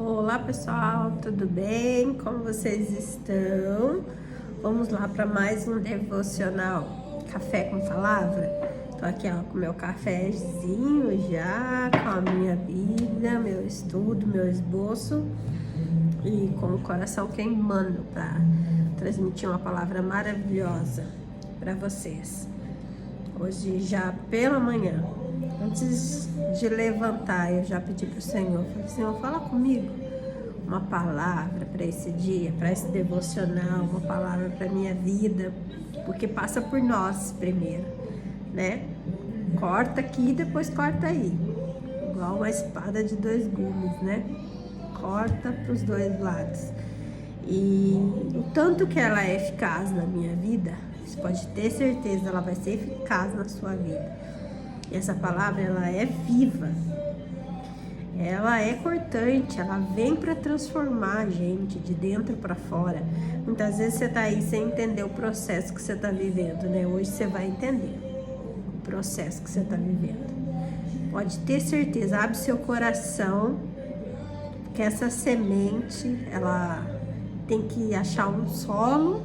Olá pessoal, tudo bem? Como vocês estão? Vamos lá para mais um devocional Café com Palavra. Tô aqui com meu cafezinho já, com a minha Bíblia, meu estudo, meu esboço e com o coração queimando para transmitir uma palavra maravilhosa para vocês. Hoje já pela manhã, antes de levantar, eu já pedi para o Senhor, falei, Senhor, fala comigo uma palavra para esse dia, para esse devocional, uma palavra para minha vida, porque passa por nós primeiro, né? Corta aqui e depois corta aí, igual uma espada de dois gumes, né? Corta para os dois lados. E o tanto que ela é eficaz na minha vida, você pode ter certeza, ela vai ser eficaz na sua vida. E essa palavra, ela é viva, ela é cortante, ela vem para transformar a gente de dentro para fora. Muitas vezes você tá aí sem entender o processo que você tá vivendo, né? Hoje você vai entender o processo que você tá vivendo. Pode ter certeza, abre seu coração, que essa semente, ela tem que achar um solo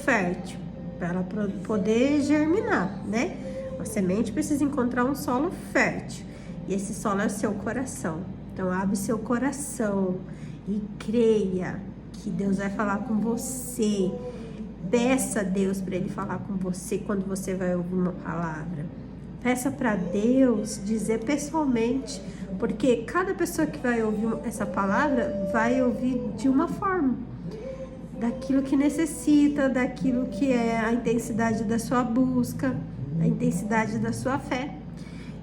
fértil para ela poder germinar, né? A semente precisa encontrar um solo fértil. E esse solo é o seu coração. Então, abre seu coração e creia que Deus vai falar com você. Peça a Deus para Ele falar com você quando você vai ouvir uma palavra. Peça para Deus dizer pessoalmente, porque cada pessoa que vai ouvir essa palavra vai ouvir de uma forma, daquilo que necessita, daquilo que é a intensidade da sua busca, a intensidade da sua fé.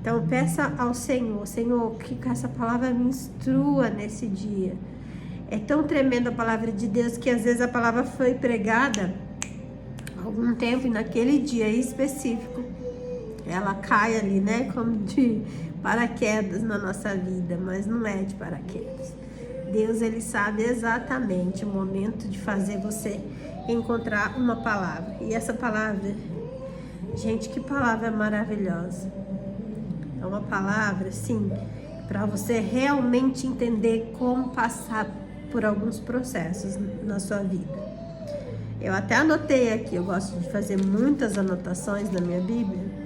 Então peça ao Senhor, Senhor, que essa palavra me instrua nesse dia. É tão tremenda a palavra de Deus que às vezes a palavra foi pregada há algum tempo e naquele dia específico ela cai ali, né, como de paraquedas na nossa vida, mas não é de paraquedas. Deus, Ele sabe exatamente o momento de fazer você encontrar uma palavra. E essa palavra, gente, que palavra maravilhosa. É uma palavra, assim, para você realmente entender como passar por alguns processos na sua vida. Eu até anotei aqui, eu gosto de fazer muitas anotações na minha Bíblia,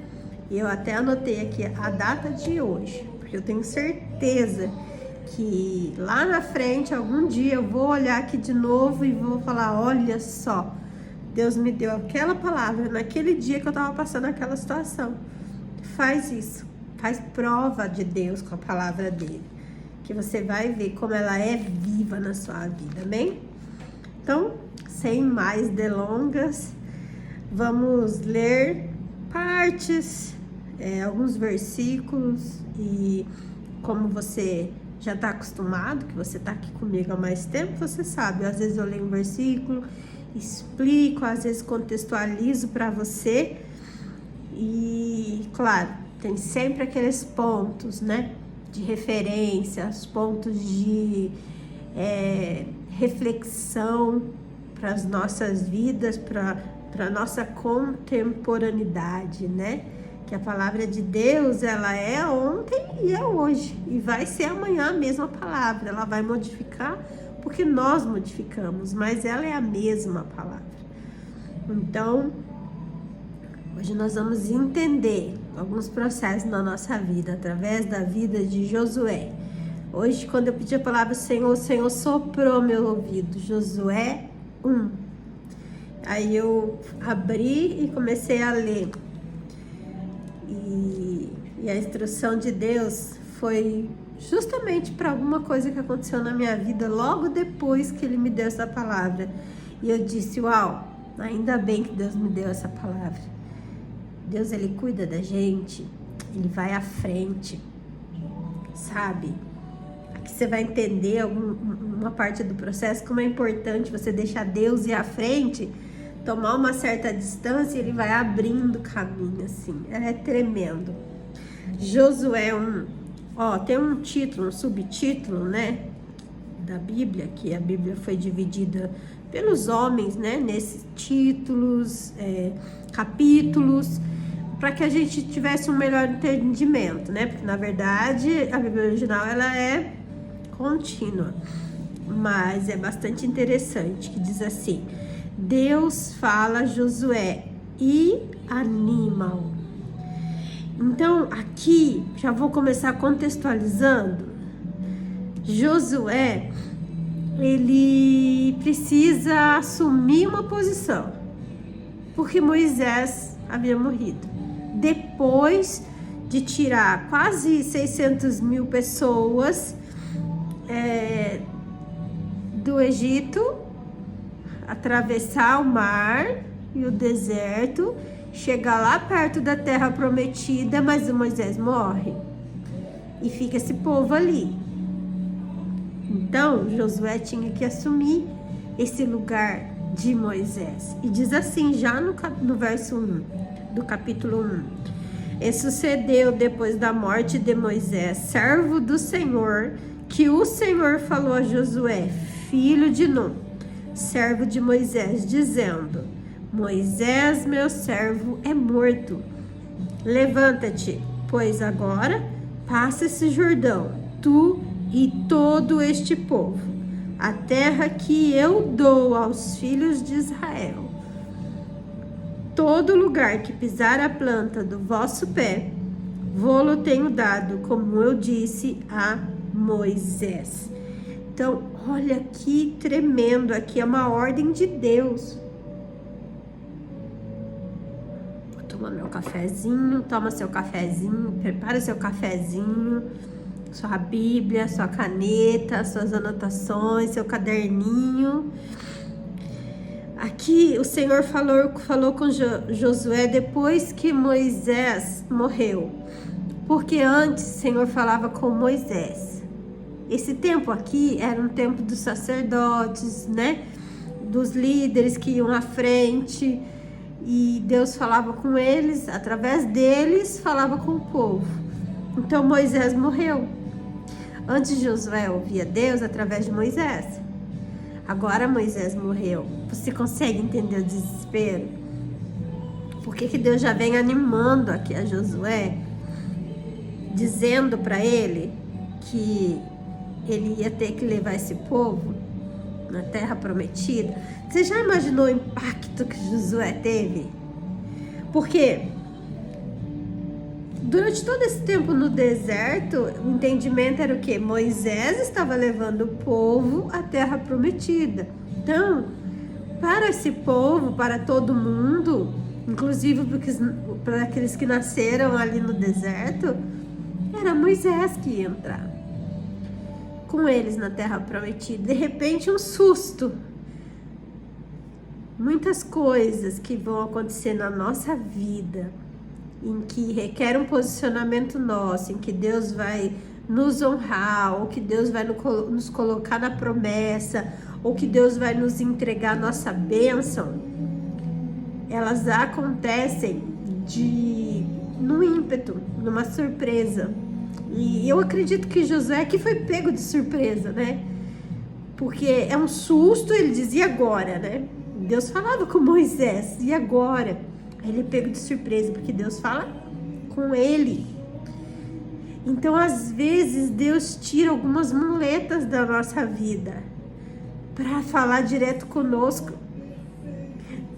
e eu até anotei aqui a data de hoje, porque eu tenho certeza que lá na frente, algum dia, eu vou olhar aqui de novo e vou falar, olha só, Deus me deu aquela palavra naquele dia que eu estava passando aquela situação. Faz isso, faz prova de Deus com a palavra dele, que você vai ver como ela é viva na sua vida, amém? Então, sem mais delongas, vamos ler partes, alguns versículos, e como você já está acostumado, que você está aqui comigo há mais tempo, você sabe, às vezes eu leio um versículo, explico, às vezes contextualizo para você, e claro, tem sempre aqueles pontos, né, de referência, os pontos de reflexão para as nossas vidas, para a nossa contemporaneidade, né? Que a palavra de Deus, ela é ontem e é hoje, e vai ser amanhã a mesma palavra. Ela vai modificar porque nós modificamos, mas ela é a mesma palavra. Então, hoje nós vamos entender alguns processos na nossa vida, através da vida de Josué. Hoje, quando eu pedi a palavra, o Senhor soprou meu ouvido. Josué 1. Aí eu abri e comecei a ler. E a instrução de Deus foi justamente para alguma coisa que aconteceu na minha vida logo depois que Ele me deu essa palavra. E eu disse, uau, ainda bem que Deus me deu essa palavra. Deus, Ele cuida da gente, Ele vai à frente, sabe? Aqui você vai entender uma parte do processo, como é importante você deixar Deus ir à frente, tomar uma certa distância, e Ele vai abrindo caminho, assim, é tremendo. Josué 1, tem um título, um subtítulo, né, da Bíblia, que a Bíblia foi dividida pelos homens, né, nesses títulos, capítulos, para que a gente tivesse um melhor entendimento, né, porque na verdade a Bíblia original, ela é contínua, mas é bastante interessante, que diz assim: Deus fala a Josué e anima-o. Então aqui já vou começar contextualizando. Josué, ele precisa assumir uma posição, porque Moisés havia morrido. Depois de tirar quase 600 mil pessoas do Egito, atravessar o mar e o deserto, chegar lá perto da terra prometida, mas o Moisés morre e fica esse povo ali. Então Josué tinha que assumir esse lugar de Moisés. E diz assim, já no verso 1 do capítulo 1: E sucedeu depois da morte de Moisés, servo do Senhor, que o Senhor falou a Josué, filho de Nun, servo de Moisés, dizendo: Moisés, meu servo, é morto. Levanta-te, pois agora passa esse Jordão, tu e todo este povo, a terra que eu dou aos filhos de Israel. Todo lugar que pisar a planta do vosso pé, vô-lo tenho dado, como eu disse a Moisés. Então, olha que tremendo, aqui é uma ordem de Deus. Vou tomar meu cafezinho, toma seu cafezinho, prepara seu cafezinho, sua Bíblia, sua caneta, suas anotações, seu caderninho. Aqui o Senhor falou com Josué depois que Moisés morreu, porque antes o Senhor falava com Moisés. Esse tempo aqui era um tempo dos sacerdotes, né? Dos líderes que iam à frente, e Deus falava com eles, através deles falava com o povo. Então Moisés morreu. Antes Josué ouvia Deus através de Moisés. Agora Moisés morreu. Você consegue entender o desespero? Por que Deus já vem animando aqui a Josué, dizendo para ele que ele ia ter que levar esse povo na terra prometida? Você já imaginou o impacto que Josué teve? Porque durante todo esse tempo no deserto, o entendimento era o quê? Moisés estava levando o povo à terra prometida. Então, para esse povo, para todo mundo, inclusive para aqueles que nasceram ali no deserto, era Moisés que ia entrar com eles na terra prometida. De repente, um susto. Muitas coisas que vão acontecer na nossa vida, em que requer um posicionamento nosso, em que Deus vai nos honrar, ou que Deus vai nos colocar na promessa, ou que Deus vai nos entregar a nossa bênção, elas acontecem num ímpeto, numa surpresa. E eu acredito que Josué aqui foi pego de surpresa, né? Porque é um susto, ele dizia agora, né? Deus falava com Moisés, e agora? Aí ele é pego de surpresa, porque Deus fala com ele. Então, às vezes, Deus tira algumas muletas da nossa vida para falar direto conosco,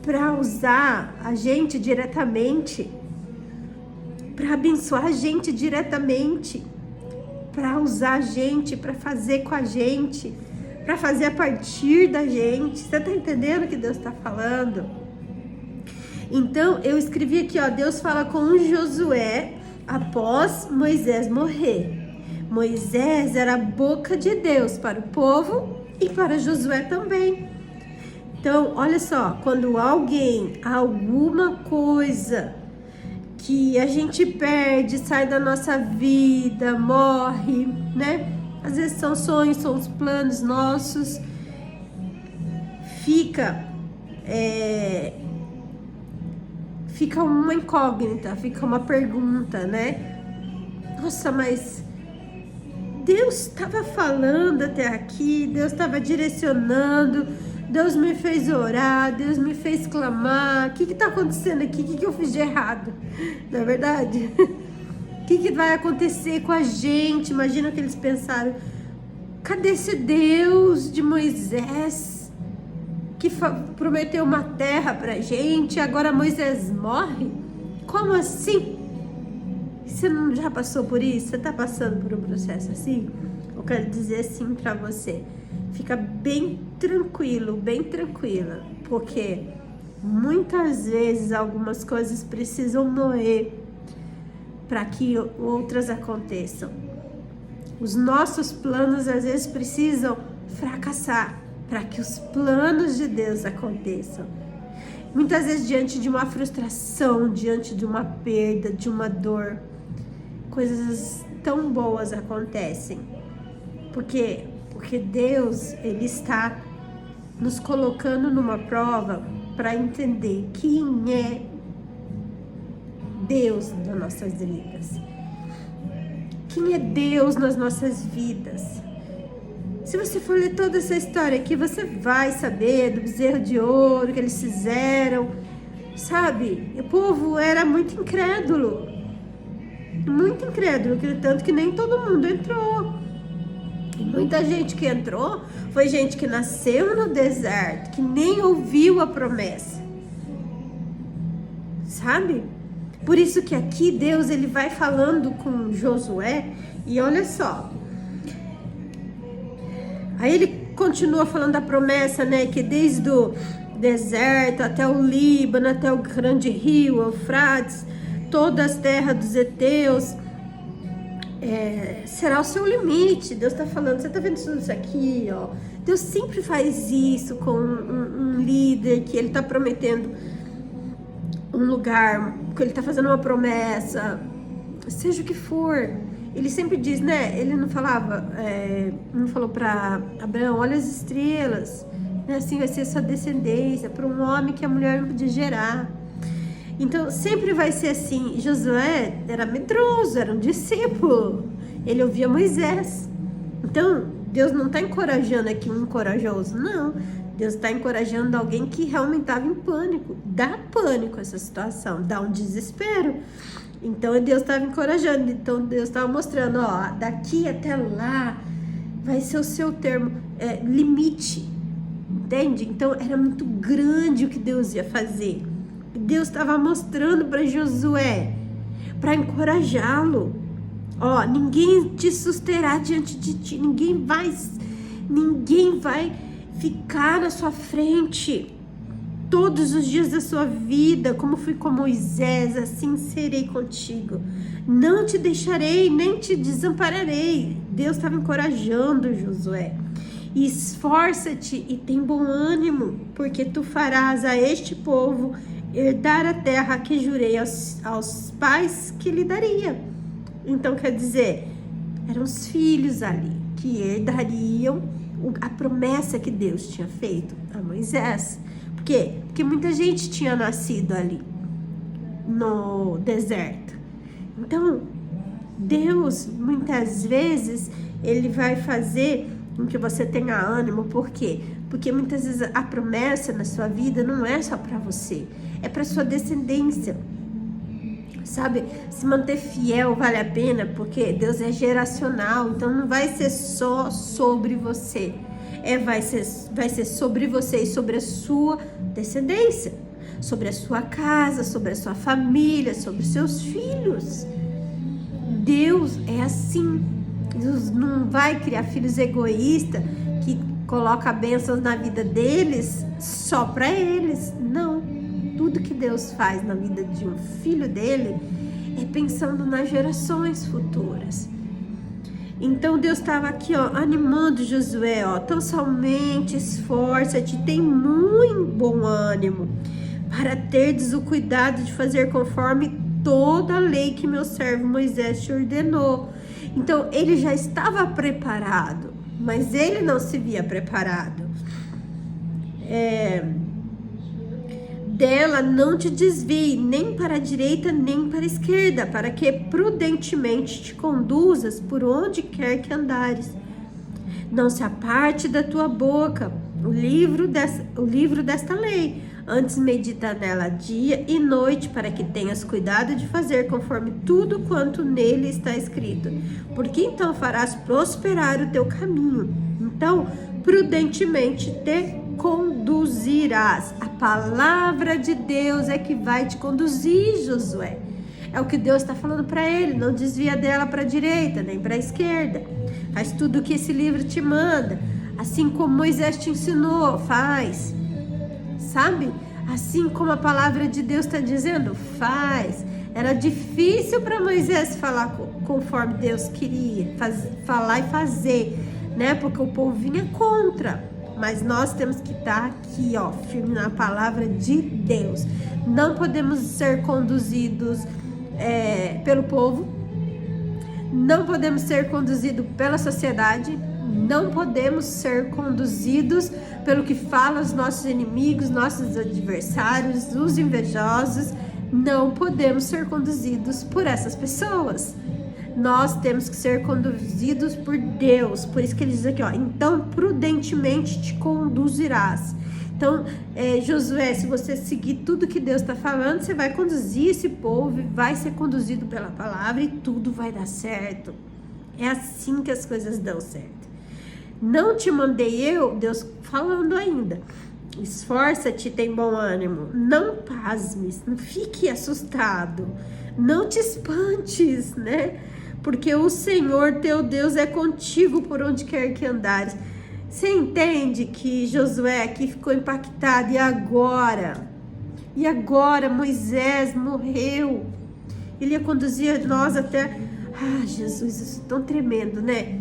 para usar a gente diretamente, para abençoar a gente diretamente, para usar a gente, para fazer com a gente, para fazer a partir da gente. Você tá entendendo o que Deus está falando? Então, eu escrevi aqui, ó, Deus fala com Josué após Moisés morrer. Moisés era a boca de Deus para o povo e para Josué também. Então, olha só, quando alguma coisa que a gente perde, sai da nossa vida, morre, né? Às vezes são sonhos, são os planos nossos, fica uma incógnita, fica uma pergunta, né? Nossa, mas Deus estava falando até aqui, Deus estava direcionando, Deus me fez orar, Deus me fez clamar. O que está acontecendo aqui? O que eu fiz de errado? Não é verdade? O que vai acontecer com a gente? Imagina que eles pensaram. Cadê esse Deus de Moisés que prometeu uma terra pra gente e agora Moisés morre? Como assim? Você não já passou por isso? Você tá passando por um processo assim? Eu quero dizer assim pra você. Fica bem tranquilo, bem tranquila. Porque muitas vezes algumas coisas precisam morrer para que outras aconteçam. Os nossos planos às vezes precisam fracassar para que os planos de Deus aconteçam. Muitas vezes diante de uma frustração, diante de uma perda, de uma dor, coisas tão boas acontecem. Porque Deus, Ele está nos colocando numa prova para entender quem é Deus nas nossas vidas. Quem é Deus nas nossas vidas? Se você for ler toda essa história aqui, você vai saber do bezerro de ouro que eles fizeram, sabe? O povo era muito incrédulo, tanto que nem todo mundo entrou. E muita gente que entrou foi gente que nasceu no deserto, que nem ouviu a promessa, sabe? Por isso que aqui Deus, ele vai falando com Josué e olha só. Aí ele continua falando da promessa, né? Que desde o deserto até o Líbano, até o grande rio, Eufrates, todas as terras dos heteus, será o seu limite. Deus tá falando, você tá vendo isso aqui, ó. Deus sempre faz isso com um líder que ele tá prometendo um lugar, que ele tá fazendo uma promessa, seja o que for. Ele sempre diz, né? Ele não falava, não falou para Abraão, olha as estrelas, né? Assim vai ser sua descendência, para um homem que a mulher não podia gerar. Então sempre vai ser assim. Josué era medroso, era um discípulo, ele ouvia Moisés. Então Deus não está encorajando aqui um corajoso, não. Deus está encorajando alguém que realmente estava em pânico. Dá pânico essa situação, dá um desespero. Então Deus estava encorajando, então Deus estava mostrando, ó, daqui até lá vai ser o seu termo, limite, entende? Então era muito grande o que Deus ia fazer. Deus estava mostrando para Josué, para encorajá-lo. Ó, ninguém te susterá diante de ti, ninguém vai ficar na sua frente todos os dias da sua vida, como fui com Moisés, assim serei contigo. Não te deixarei, nem te desampararei. Deus estava encorajando Josué. E esforça-te e tem bom ânimo, porque tu farás a este povo herdar a terra que jurei aos pais que lhe daria. Então quer dizer, eram os filhos ali que herdariam a promessa que Deus tinha feito a Moisés. Por quê? Porque muita gente tinha nascido ali no deserto. Então, Deus, muitas vezes, ele vai fazer com que você tenha ânimo. Por quê? Porque muitas vezes a promessa na sua vida não é só para você, é para sua descendência. Sabe? Se manter fiel vale a pena, porque Deus é geracional, então não vai ser só sobre você. Vai ser sobre você e sobre a sua descendência, sobre a sua casa, sobre a sua família, sobre os seus filhos. Deus é assim. Deus não vai criar filhos egoístas que colocam bênçãos na vida deles só para eles. Não. Tudo que Deus faz na vida de um filho dele é pensando nas gerações futuras. Então Deus estava aqui, ó, animando Josué, ó, tão somente esforça-te, tem muito bom ânimo, para terdes o cuidado de fazer conforme toda a lei que meu servo Moisés te ordenou. Então ele já estava preparado, mas ele não se via preparado. Dela não te desvie, nem para a direita, nem para a esquerda, para que prudentemente te conduzas por onde quer que andares. Não se aparte da tua boca o livro desta lei, Antes medita nela dia e noite, para que tenhas cuidado de fazer conforme tudo quanto nele está escrito. Porque então farás prosperar o teu caminho. Então, prudentemente te conduzirás. A palavra de Deus é que vai te conduzir, Josué. É o que Deus está falando para ele. Não desvia dela para a direita, nem para a esquerda. Faz tudo o que esse livro te manda. Assim como Moisés te ensinou, faz. Sabe? Assim como a palavra de Deus está dizendo, faz. Era difícil para Moisés falar conforme Deus queria, falar e fazer, né? Porque o povo vinha contra. Mas nós temos que estar aqui, ó, firme na palavra de Deus. Não podemos ser conduzidos pelo povo. Não podemos ser conduzidos pela sociedade. Não podemos ser conduzidos pelo que falam os nossos inimigos, nossos adversários, os invejosos. Não podemos ser conduzidos por essas pessoas. Nós temos que ser conduzidos por Deus. Por isso que ele diz aqui, ó, então prudentemente te conduzirás. Então, Josué, se você seguir tudo que Deus está falando, você vai conduzir esse povo, vai ser conduzido pela palavra e tudo vai dar certo. É assim que as coisas dão certo. Não te mandei eu, Deus falando ainda. Esforça-te, tem bom ânimo. Não pasmes, não fique assustado. Não te espantes, né? Porque o Senhor teu Deus é contigo por onde quer que andares. Você entende que Josué aqui ficou impactado? E agora? Moisés morreu. Ele ia conduzir nós até... Ah, Jesus, isso é tão tremendo, né?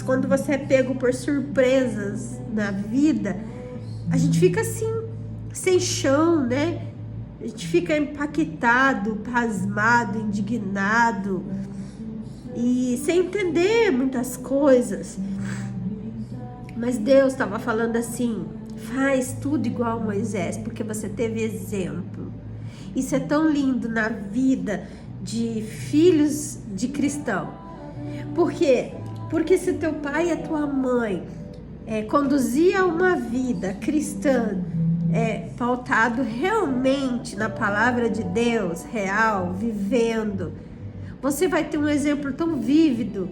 Quando você é pego por surpresas na vida, a gente fica assim, sem chão, né? A gente fica impactado, pasmado, indignado e sem entender muitas coisas. Mas Deus estava falando assim, faz tudo igual Moisés, porque você teve exemplo. Isso é tão lindo na vida de filhos de cristão. Por quê? Porque se teu pai e a tua mãe conduzia uma vida cristã pautado realmente na palavra de Deus, real, vivendo, você vai ter um exemplo tão vívido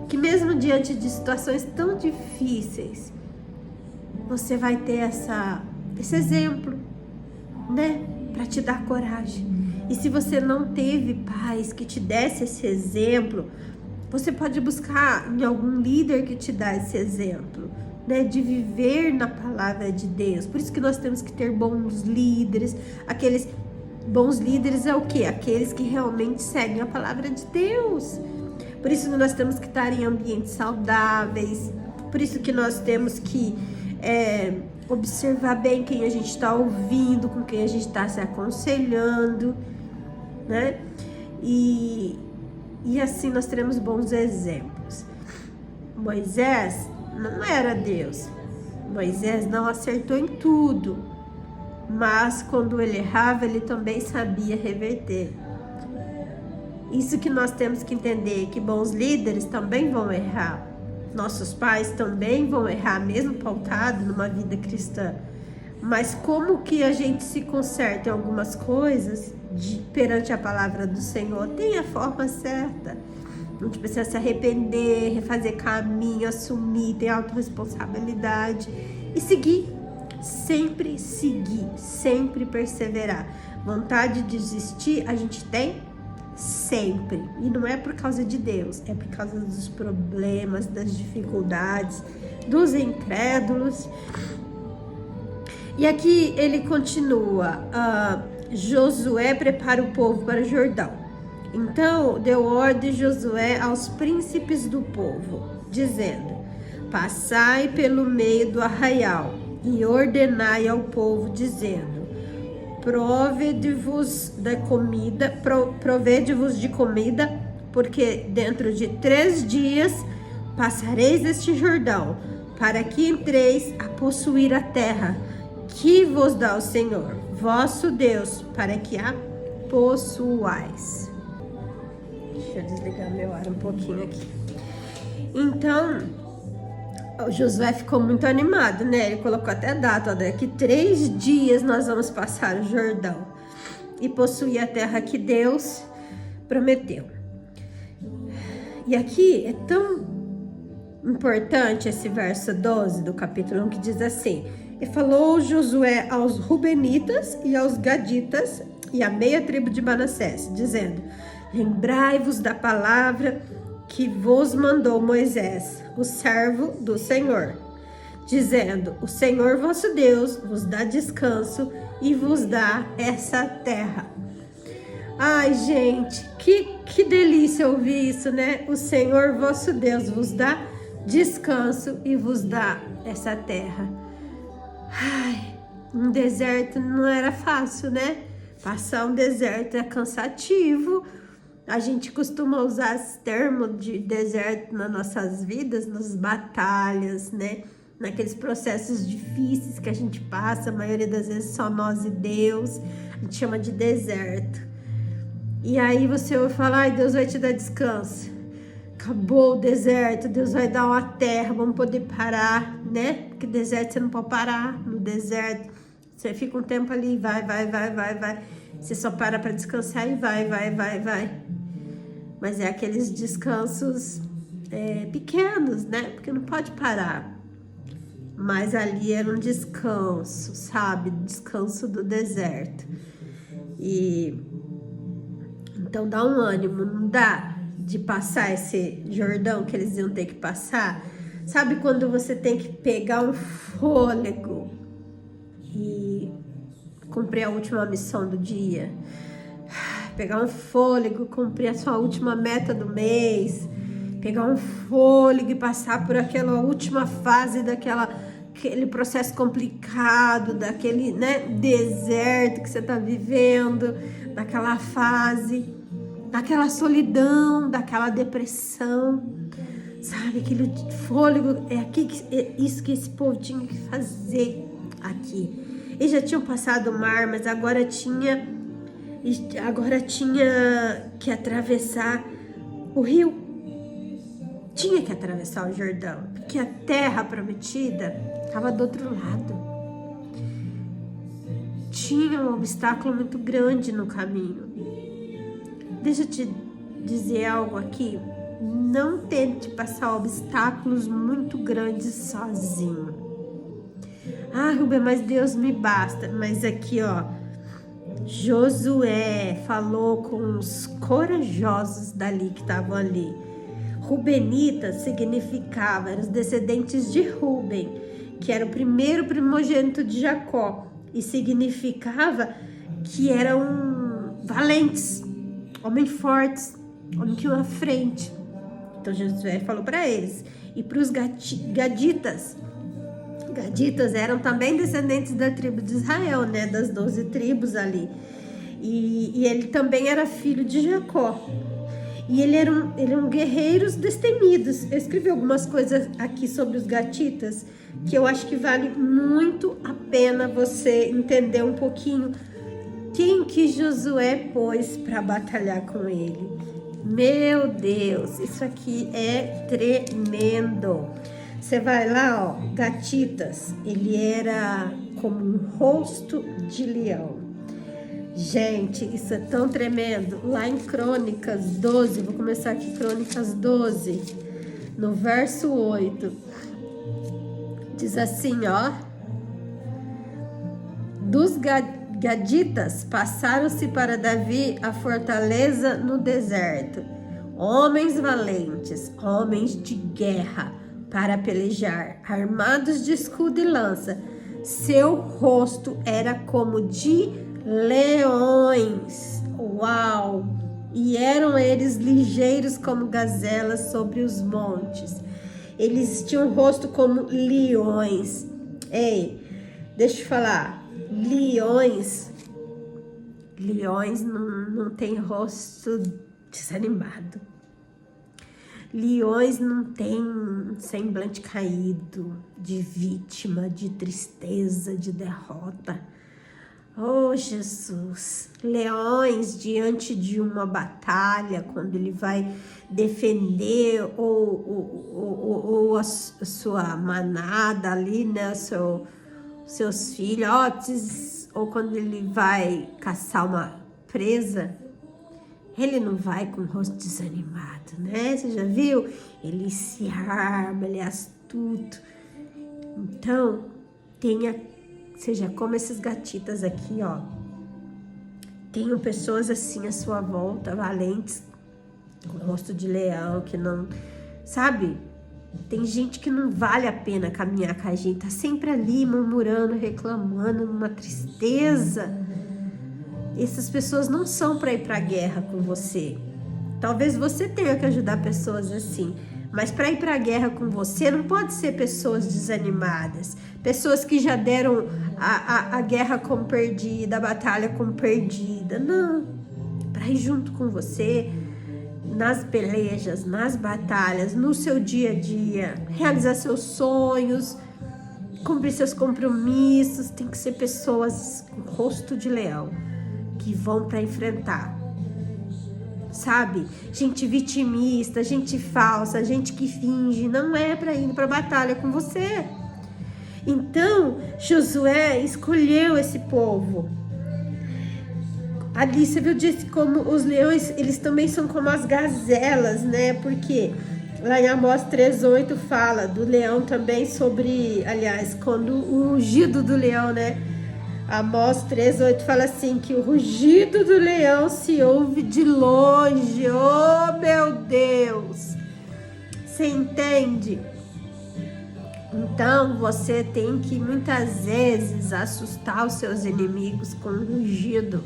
que mesmo diante de situações tão difíceis, você vai ter esse exemplo, né? Para te dar coragem. E se você não teve pais que te desse esse exemplo, você pode buscar em algum líder que te dá esse exemplo, né? De viver na palavra de Deus. Por isso que nós temos que ter bons líderes. Aqueles bons líderes é o quê? Aqueles que realmente seguem a palavra de Deus. Por isso que nós temos que estar em ambientes saudáveis. Por isso que nós temos que observar bem quem a gente está ouvindo, com quem a gente está se aconselhando, né? E assim nós teremos bons exemplos. Moisés não era Deus. Moisés não acertou em tudo. Mas quando ele errava, ele também sabia reverter. Isso que nós temos que entender, que bons líderes também vão errar. Nossos pais também vão errar, mesmo pautado numa vida cristã. Mas como que a gente se conserta em algumas coisas perante a palavra do Senhor? Tem a forma certa. A gente precisa se arrepender, refazer caminho, assumir, ter autorresponsabilidade e seguir. Sempre seguir, sempre perseverar. Vontade de desistir a gente tem sempre. E não é por causa de Deus, é por causa dos problemas, das dificuldades, dos incrédulos. E aqui ele continua, Josué prepara o povo para o Jordão. Então deu ordem Josué aos príncipes do povo, dizendo: passai pelo meio do arraial e ordenai ao povo, dizendo: provede-vos de comida, porque dentro de 3 dias passareis este Jordão, para que entreis a possuir a terra que vos dá o Senhor, vosso Deus, para que a possuais. Deixa eu desligar meu ar um pouquinho aqui. Então, O Josué ficou muito animado, né? Ele colocou até a data, ó, daqui 3 dias nós vamos passar o Jordão e possuir a terra que Deus prometeu. E aqui é tão importante esse verso 12 do capítulo 1 que diz assim: e falou Josué aos Rubenitas e aos Gaditas e à meia tribo de Manassés, dizendo: lembrai-vos da palavra que vos mandou Moisés, o servo do Senhor, dizendo: o Senhor vosso Deus vos dá descanso e vos dá essa terra. Ai, gente, que delícia ouvir isso, né? O Senhor vosso Deus vos dá descanso e vos dá essa terra. Ai, um deserto não era fácil, né? Passar um deserto é cansativo. A gente costuma usar esse termo de deserto nas nossas vidas, nas batalhas, né? Naqueles processos difíceis que a gente passa, a maioria das vezes só nós e Deus, a gente chama de deserto. E aí você ouve falar: ai, Deus vai te dar descanso. Acabou o deserto, Deus vai dar uma terra, vamos poder parar, né? Porque deserto você não pode parar. No deserto você fica um tempo ali, vai. Você só para descansar e vai. Mas é aqueles descansos pequenos, né? Porque não pode parar. Mas ali era um descanso, sabe? Descanso do deserto. Então dá um ânimo, não dá de passar esse Jordão que eles iam ter que passar? Sabe quando você tem que pegar um fôlego e cumprir a última missão do dia? Pegar um fôlego, cumprir a sua última meta do mês, pegar um fôlego e passar por aquela última fase daquele processo complicado, daquele, né, deserto que você está vivendo, daquela fase, daquela solidão, daquela depressão, sabe? Aquele fôlego, é isso que esse povo tinha que fazer aqui. Eles já tinham passado o mar, mas agora tinha que atravessar o rio. Tinha que atravessar o Jordão, porque a terra prometida estava do outro lado. Tinha um obstáculo muito grande no caminho. Deixa eu te dizer algo aqui. Não tente passar obstáculos muito grandes sozinho. Ah, Rubem, mas Deus me basta. Mas aqui, ó, Josué falou com os corajosos dali que estavam ali. Rubenita significava, eram os descendentes de Ruben, que era o primeiro primogênito de Jacó, e significava que eram valentes, homens fortes, homens que iam à frente. Então Josué falou para eles. E para os gaditas eram também descendentes da tribo de Israel, né, das 12 tribos ali. E ele também era filho de Jacó. E eram guerreiros destemidos. Eu escrevi algumas coisas aqui sobre os gatitas que eu acho que vale muito a pena você entender um pouquinho quem que Josué pôs para batalhar com ele. Meu Deus, isso aqui é tremendo. Você vai lá, ó, gatitas, ele era como um rosto de leão. Gente, isso é tão tremendo. Lá em Crônicas 12, vou começar aqui, Crônicas 12, no verso 8, diz assim, ó: dos gaditas passaram-se para Davi a fortaleza no deserto, homens valentes, homens de guerra, para pelejar, armados de escudo e lança. Seu rosto era como de leões. Uau! E eram eles ligeiros como gazelas sobre os montes. Eles tinham um rosto como leões. Ei, deixa eu falar. Leões não tem rosto desanimado. Leões não tem um semblante caído, de vítima, de tristeza, de derrota. Oh, Jesus, leões diante de uma batalha, quando ele vai defender ou a sua manada ali, né, seus filhotes, ou quando ele vai caçar uma presa, ele não vai com o rosto desanimado, né? Você já viu? Ele se arma, ele é astuto. Então, seja como esses gatitas aqui, ó. Tenham pessoas assim à sua volta, valentes, com rosto de leão, que não... Sabe? Tem gente que não vale a pena caminhar com a gente. Tá sempre ali, murmurando, reclamando, numa tristeza. Essas pessoas não são para ir para a guerra com você. Talvez você tenha que ajudar pessoas assim, mas para ir para a guerra com você não pode ser pessoas desanimadas, pessoas que já deram a guerra como perdida, a batalha como perdida. Não, para ir junto com você nas pelejas, nas batalhas, no seu dia a dia, realizar seus sonhos, cumprir seus compromissos. Tem que ser pessoas com rosto de leão, que vão para enfrentar, sabe? Gente vitimista, gente falsa, gente que finge, não é para ir para batalha com você. Então, Josué escolheu esse povo. Ali, você viu, disse como os leões, eles também são como as gazelas, né? Porque lá em Amós 3:8 fala do leão também sobre, aliás, quando o rugido do leão, né? Amós 3:8 fala assim, que o rugido do leão se ouve de longe. Oh, meu Deus! Você entende? Então, você tem que, muitas vezes, assustar os seus inimigos com um rugido.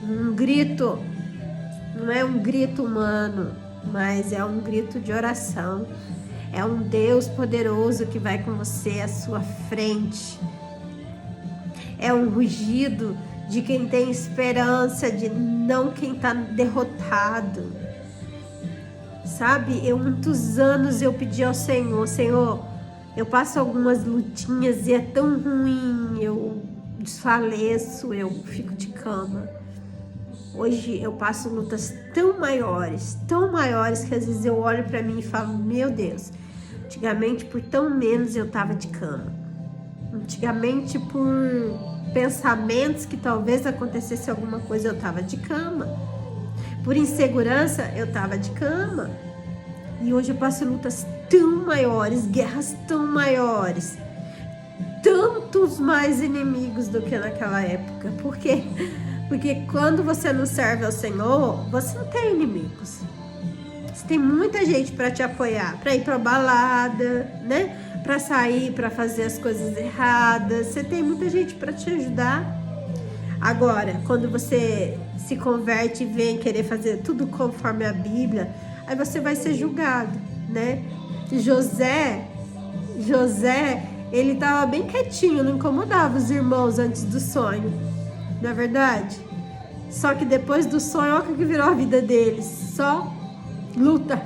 Um grito. Não é um grito humano, mas é um grito de oração. É um Deus poderoso que vai com você à sua frente. É um rugido de quem tem esperança, de não quem está derrotado. Sabe, muitos anos eu pedi ao Senhor, Senhor, eu passo algumas lutinhas e é tão ruim, eu desfaleço, eu fico de cama. Hoje eu passo lutas tão maiores, que às vezes eu olho para mim e falo, meu Deus, antigamente por tão menos eu tava de cama. Antigamente por pensamentos que talvez acontecesse alguma coisa, eu tava de cama. Por insegurança, eu tava de cama. E hoje eu passo lutas tão maiores, guerras tão maiores, tantos mais inimigos do que naquela época. Por quê? Porque quando você não serve ao Senhor, você não tem inimigos. Você tem muita gente para te apoiar, para ir para balada, né? Para sair, para fazer as coisas erradas. Você tem muita gente para te ajudar. Agora, quando você se converte e vem querer fazer tudo conforme a Bíblia, aí você vai ser julgado, né? José, ele tava bem quietinho, não incomodava os irmãos antes do sonho, não é verdade? Só que depois do sonho, olha o que virou a vida deles, só luta.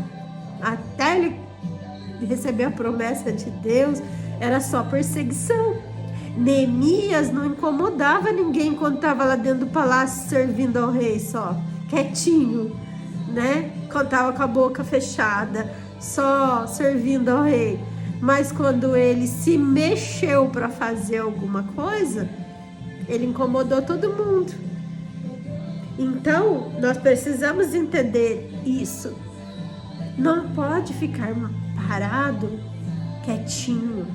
Até ele receber a promessa de Deus, era só perseguição. Neemias não incomodava ninguém quando estava lá dentro do palácio servindo ao rei, só quietinho, né? Quando estava com a boca fechada, só servindo ao rei. Mas quando ele se mexeu para fazer alguma coisa, ele incomodou todo mundo. Então, nós precisamos entender isso. Não pode ficar parado, quietinho.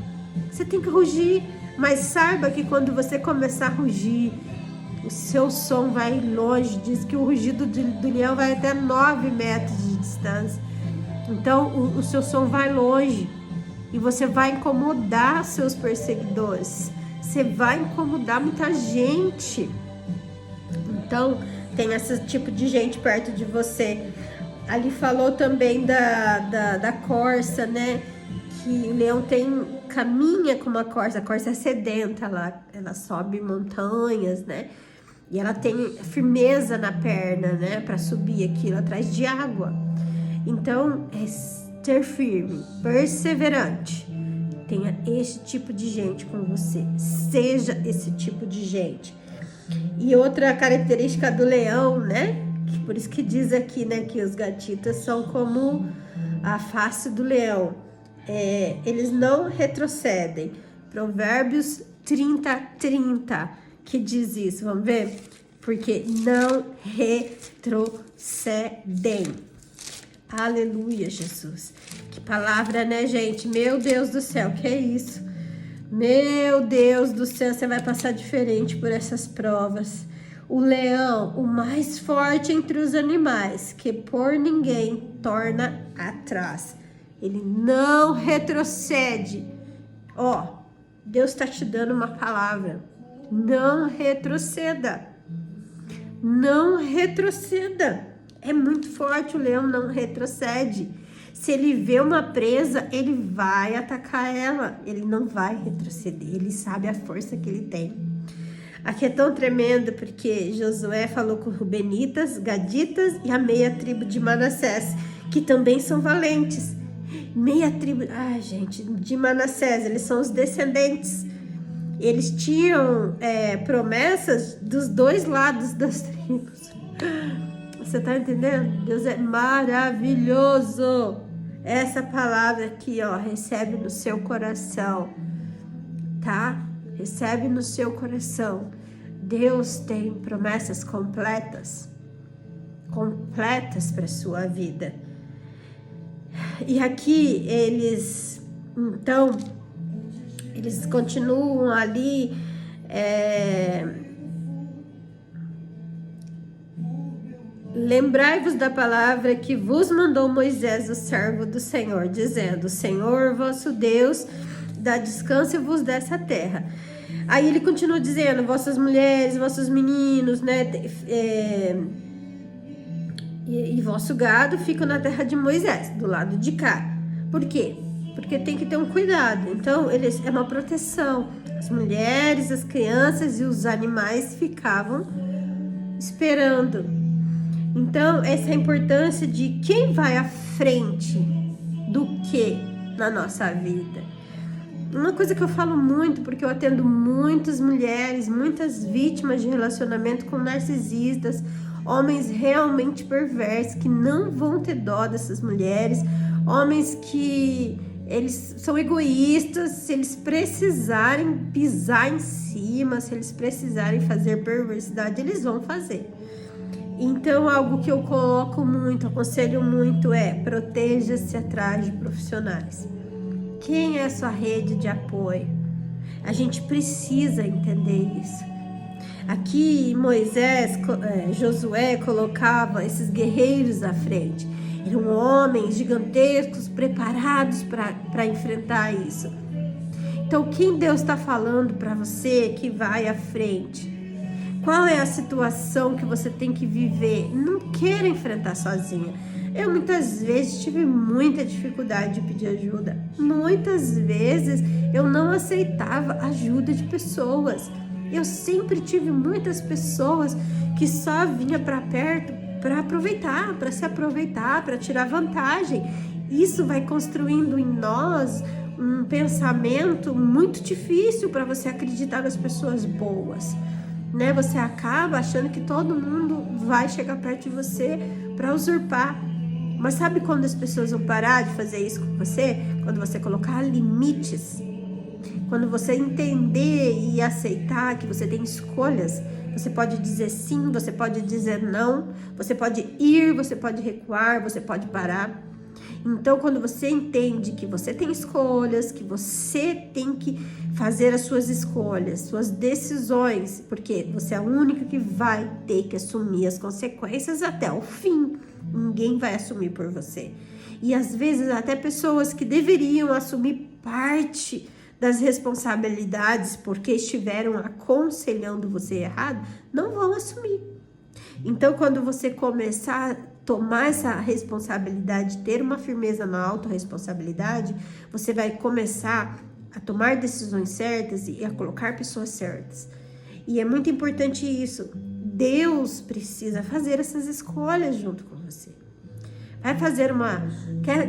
Você tem que rugir, mas saiba que quando você começar a rugir, o seu som vai longe. Diz que o rugido do leão vai até 9 metros de distância. Então, o seu som vai longe e você vai incomodar seus perseguidores. Você vai incomodar muita gente. Então, tem esse tipo de gente perto de você. Ali falou também da corça, né? Que o leão caminha com uma corça. A corça é sedenta, ela sobe montanhas, né? E ela tem firmeza na perna, né? Para subir aquilo atrás de água. Então, é ser firme, perseverante. Tenha esse tipo de gente com você. Seja esse tipo de gente. E outra característica do leão, né? Por isso que diz aqui, né, que os gatitas são como a face do leão. Eles não retrocedem. Provérbios 30:30 que diz isso, vamos ver? Porque não retrocedem. Aleluia, Jesus. Que palavra, né, gente? Meu Deus do céu, que é isso? Meu Deus do céu, você vai passar diferente por essas provas. O leão, o mais forte entre os animais, que por ninguém torna atrás. Ele não retrocede. Ó, Deus está te dando uma palavra. Não retroceda. Não retroceda. É muito forte, o leão não retrocede. Se ele vê uma presa, ele vai atacar ela. Ele não vai retroceder. Ele sabe a força que ele tem. Aqui é tão tremendo porque Josué falou com Rubenitas, Gaditas e a meia tribo de Manassés, que também são valentes. Meia tribo, gente, de Manassés, eles são os descendentes. Eles tinham promessas dos dois lados das tribos. Você tá entendendo? Deus é maravilhoso. Essa palavra aqui, ó, recebe no seu coração, tá? Recebe no seu coração. Deus tem promessas completas para sua vida. E aqui eles continuam ali lembrai-vos da palavra que vos mandou Moisés, o servo do Senhor, dizendo: Senhor vosso Deus dá descanso e vos dessa terra. Aí ele continua dizendo: vossas mulheres, vossos meninos, né, e vosso gado ficam na terra de Moisés, do lado de cá. Por quê? Porque tem que ter um cuidado. Então, é uma proteção. As mulheres, as crianças e os animais ficavam esperando. Então, essa é a importância de quem vai à frente do que na nossa vida. Uma coisa que eu falo muito, porque eu atendo muitas mulheres, muitas vítimas de relacionamento com narcisistas, homens realmente perversos, que não vão ter dó dessas mulheres, homens que eles são egoístas, se eles precisarem pisar em cima, se eles precisarem fazer perversidade, eles vão fazer. Então, algo que eu coloco muito, aconselho muito proteja-se atrás de profissionais. Quem é a sua rede de apoio? A gente precisa entender isso. Aqui Josué colocava esses guerreiros à frente. Eram homens gigantescos, preparados para enfrentar isso. Então, quem Deus está falando para você que vai à frente? Qual é a situação que você tem que viver? Não queira enfrentar sozinha. Eu muitas vezes tive muita dificuldade de pedir ajuda. Muitas vezes eu não aceitava ajuda de pessoas. Eu sempre tive muitas pessoas que só vinha para perto para aproveitar, para se aproveitar, para tirar vantagem. Isso vai construindo em nós um pensamento muito difícil para você acreditar nas pessoas boas. Né? Você acaba achando que todo mundo vai chegar perto de você para usurpar. Mas sabe quando as pessoas vão parar de fazer isso com você? Quando você colocar limites. Quando você entender e aceitar que você tem escolhas. Você pode dizer sim, você pode dizer não. Você pode ir, você pode recuar, você pode parar. Então, quando você entende que você tem escolhas, que você tem que fazer as suas escolhas, suas decisões, porque você é a única que vai ter que assumir as consequências até o fim. Ninguém vai assumir por você. E às vezes até pessoas que deveriam assumir parte das responsabilidades porque estiveram aconselhando você errado, não vão assumir. Então, quando você começar a tomar essa responsabilidade, ter uma firmeza na autorresponsabilidade, você vai começar a tomar decisões certas e a colocar pessoas certas. E é muito importante isso. Deus precisa fazer essas escolhas junto com você. Vai fazer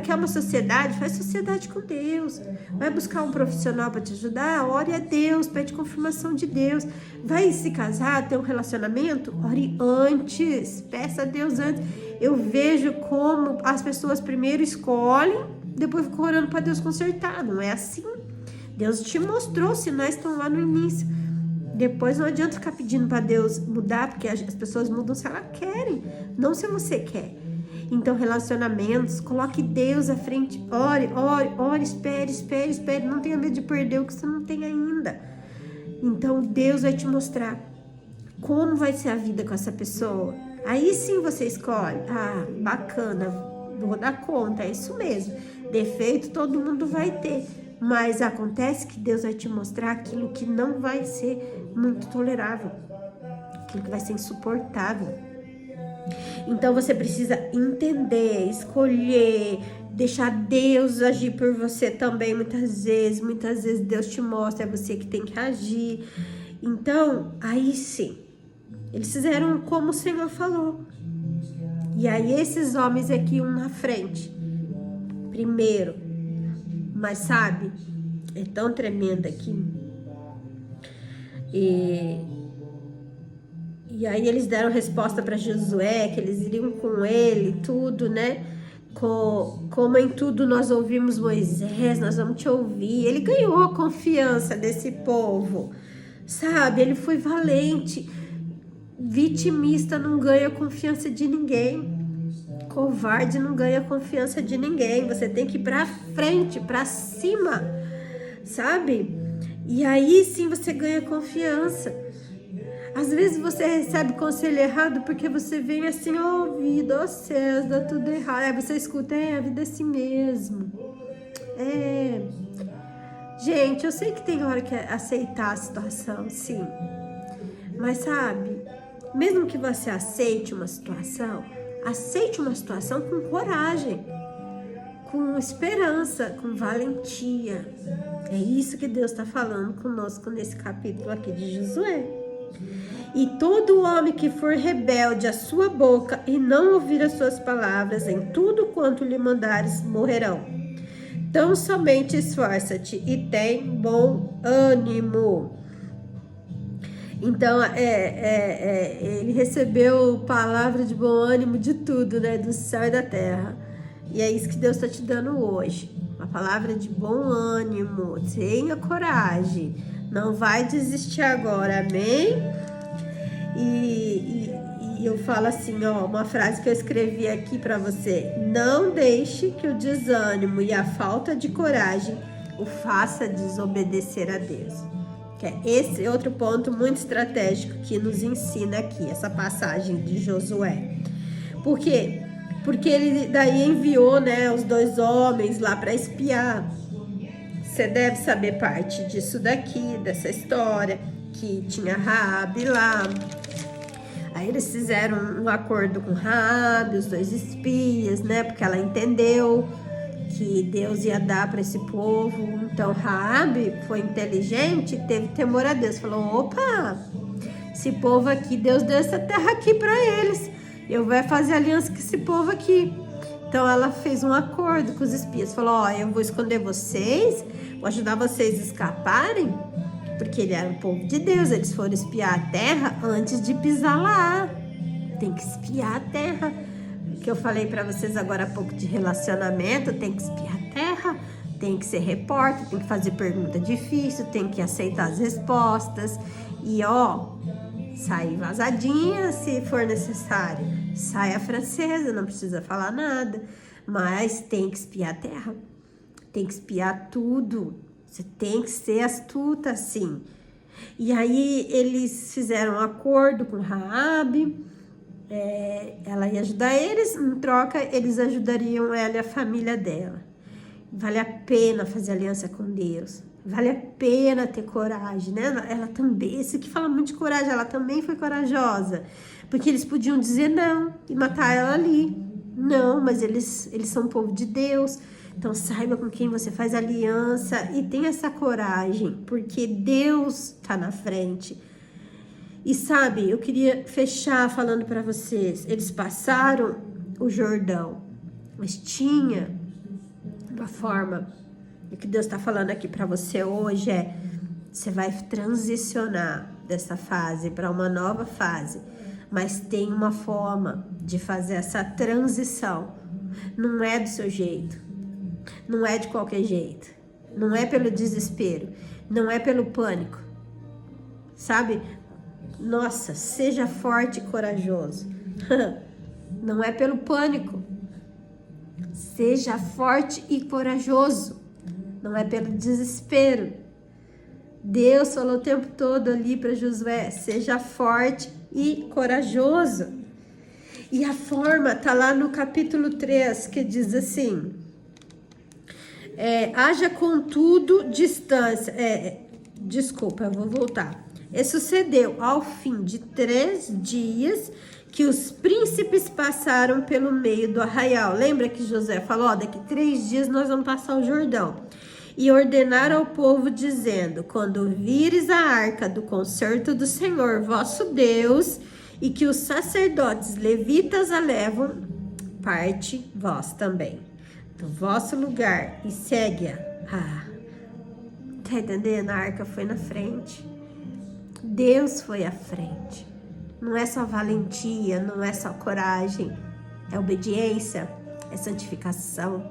quer uma sociedade? Faz sociedade com Deus. Vai buscar um profissional para te ajudar? Ore a Deus, pede confirmação de Deus. Vai se casar, ter um relacionamento? Ore antes, peça a Deus antes. Eu vejo como as pessoas primeiro escolhem, depois ficam orando para Deus consertar. Não é assim. Deus te mostrou, os sinais estão lá no início. Depois não adianta ficar pedindo para Deus mudar, porque as pessoas mudam se elas querem, não se você quer. Então, relacionamentos, coloque Deus à frente, ore, espere, não tenha medo de perder o que você não tem ainda. Então, Deus vai te mostrar como vai ser a vida com essa pessoa. Aí sim você escolhe, bacana, vou dar conta, é isso mesmo. Defeito todo mundo vai ter, mas acontece que Deus vai te mostrar aquilo que não vai ser muito tolerável, aquilo que vai ser insuportável. Então você precisa entender, escolher, deixar Deus agir por você também. Muitas vezes Deus te mostra, é você que tem que agir. Então, aí sim, eles fizeram como o Senhor falou. E aí esses homens aqui, um na frente, primeiro, mas sabe, é tão tremendo aqui. E aí eles deram resposta para Josué, que eles iriam com ele, tudo, né? Como em tudo nós ouvimos Moisés, nós vamos te ouvir. Ele ganhou a confiança desse povo, sabe? Ele foi valente. Vitimista não ganha confiança de ninguém. Covarde não ganha confiança de ninguém. Você tem que ir pra frente, pra cima, sabe? E aí sim você ganha confiança. Às vezes você recebe conselho errado porque você vem assim, vida, céus, dá tudo errado. Aí você escuta, a vida é assim mesmo. Gente, eu sei que tem hora que é aceitar a situação, sim. Mas sabe, mesmo que você aceite uma situação com coragem, com esperança, com valentia. É isso que Deus está falando conosco nesse capítulo aqui de Josué. E todo homem que for rebelde à sua boca e não ouvir as suas palavras, em tudo quanto lhe mandares, morrerão. Então somente esforça-te e tem bom ânimo. Então, ele recebeu palavra de bom ânimo de tudo, né? Do céu e da terra. E é isso que Deus está te dando hoje. Uma palavra de bom ânimo. Tenha coragem. Não vai desistir agora, amém? E eu falo assim, uma frase que eu escrevi aqui para você. Não deixe que o desânimo e a falta de coragem o faça desobedecer a Deus. Esse é outro ponto muito estratégico que nos ensina aqui, essa passagem de Josué. Por quê? Porque ele daí enviou, né, os 2 homens lá para espiar. Você deve saber parte disso daqui, dessa história, que tinha Raabe lá. Aí eles fizeram um acordo com Raabe, os 2 espias, né, porque ela entendeu que Deus ia dar para esse povo. Então Raabe foi inteligente, teve temor a Deus, falou, opa, esse povo aqui, Deus deu essa terra aqui para eles, eu vou fazer aliança com esse povo aqui. Então ela fez um acordo com os espias, falou, eu vou esconder vocês, vou ajudar vocês a escaparem, porque ele era um povo de Deus, eles foram espiar a terra antes de pisar lá. Tem que espiar a terra. Que eu falei para vocês agora há pouco de relacionamento, tem que espiar a terra, tem que ser repórter, tem que fazer pergunta difícil, tem que aceitar as respostas e sair vazadinha se for necessário, saia francesa, não precisa falar nada, mas tem que espiar a terra, tem que espiar tudo, você tem que ser astuta assim. E aí eles fizeram um acordo com Raabe. Ela ia ajudar eles, em troca eles ajudariam ela e a família dela. Vale a pena fazer aliança com Deus, vale a pena ter coragem, né? Ela também, esse que fala muito de coragem, ela também foi corajosa, porque eles podiam dizer não e matar ela ali. Não, mas eles são povo de Deus, então saiba com quem você faz aliança e tenha essa coragem, porque Deus está na frente. E sabe, eu queria fechar falando para vocês, eles passaram o Jordão, Mas tinha uma forma. O que Deus está falando aqui para você hoje é: você vai transicionar dessa fase para uma nova fase, mas tem uma forma de fazer essa transição. Não é do seu jeito, não é de qualquer jeito, não é pelo desespero, não é pelo pânico, sabe? Nossa, seja forte e corajoso. Não é pelo pânico. Seja forte e corajoso. Não é pelo desespero. Deus falou o tempo todo ali para Josué: seja forte e corajoso. E a forma tá lá no capítulo 3, que diz assim: haja contudo distância. Desculpa, eu vou voltar. E sucedeu ao fim de 3 dias que os príncipes passaram pelo meio do arraial. Lembra que Josué falou: daqui 3 dias nós vamos passar o Jordão. E ordenaram ao povo, dizendo: quando vires a arca do concerto do Senhor vosso Deus, e que os sacerdotes levitas a levam, parte vós também do vosso lugar e segue-a. Tá entendendo? A arca foi na frente. Deus foi à frente. Não é só valentia, não é só coragem, é obediência, é santificação.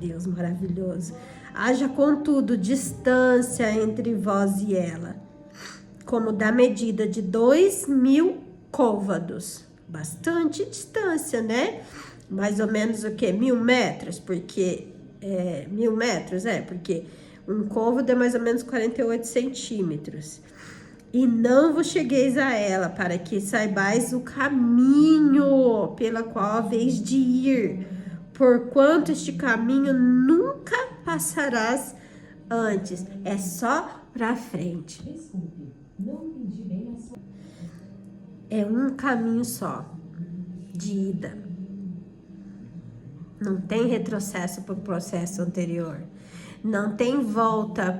Deus maravilhoso. Haja contudo distância entre vós e ela, como da medida de 2.000 côvados. Bastante distância, né? Mais ou menos o quê? 1.000 metros, porque 1.000 metros, porque um côvado é mais ou menos 48 centímetros. E não vos chegueis a ela, para que saibais o caminho pela qual haveis de ir, porquanto este caminho nunca passarás antes. É só pra frente. É um caminho só de ida. Não tem retrocesso para o processo anterior. Não tem volta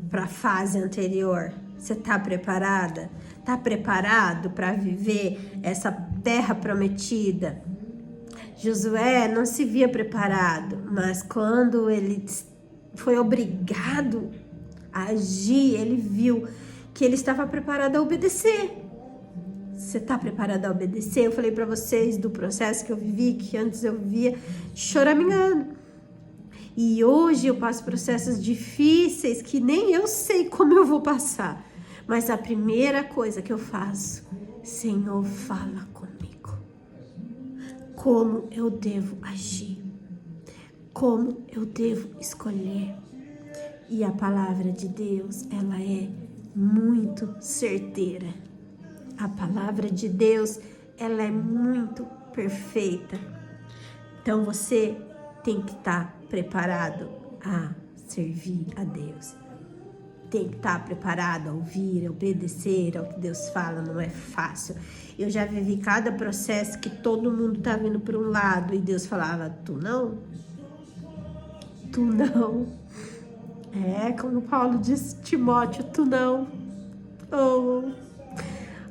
para a fase anterior. Você está preparada? Está preparado para viver essa terra prometida? Josué não se via preparado, mas quando ele foi obrigado a agir, ele viu que ele estava preparado a obedecer. Você está preparado a obedecer? Eu falei para vocês do processo que eu vivi, que antes eu vivia choramingando. E hoje eu passo processos difíceis que nem eu sei como eu vou passar. Mas a primeira coisa que eu faço: Senhor, fala comigo. Como eu devo agir? Como eu devo escolher? E a palavra de Deus, ela é muito certeira. A palavra de Deus, ela é muito perfeita. Então você tem que estar preparado a servir a Deus. Tem que estar preparado a ouvir, a obedecer ao que Deus fala. Não é fácil. Eu já vivi cada processo que todo mundo tá vindo para um lado e Deus falava: tu não? Tu não. Como Paulo disse, Timóteo, tu não. Oh,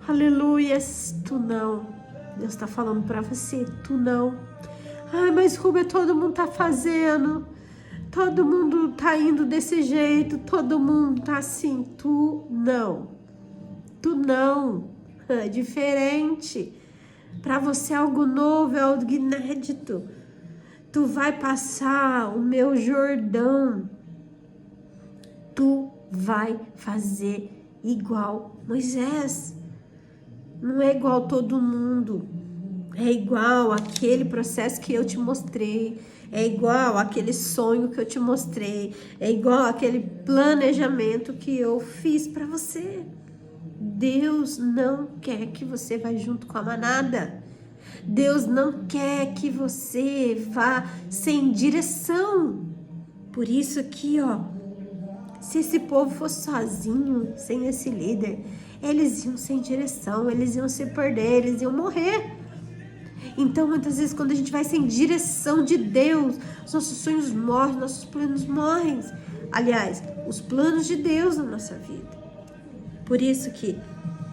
aleluias, tu não. Deus está falando para você: tu não. Mas Rubia, todo mundo tá fazendo. Todo mundo tá indo desse jeito. Todo mundo tá assim. Tu não. Tu não. É diferente. Para você é algo novo, é algo inédito. Tu vai passar o meu Jordão. Tu vai fazer igual Moisés. Não é igual todo mundo. É igual aquele processo que eu te mostrei. É igual aquele sonho que eu te mostrei. É igual aquele planejamento que eu fiz para você. Deus não quer que você vá junto com a manada. Deus não quer que você vá sem direção. Por isso aqui, se esse povo fosse sozinho, sem esse líder, eles iam sem direção, eles iam se perder, eles iam morrer. Então, muitas vezes, quando a gente vai sem direção de Deus, os nossos sonhos morrem, nossos planos morrem. Aliás, os planos de Deus na nossa vida. Por isso que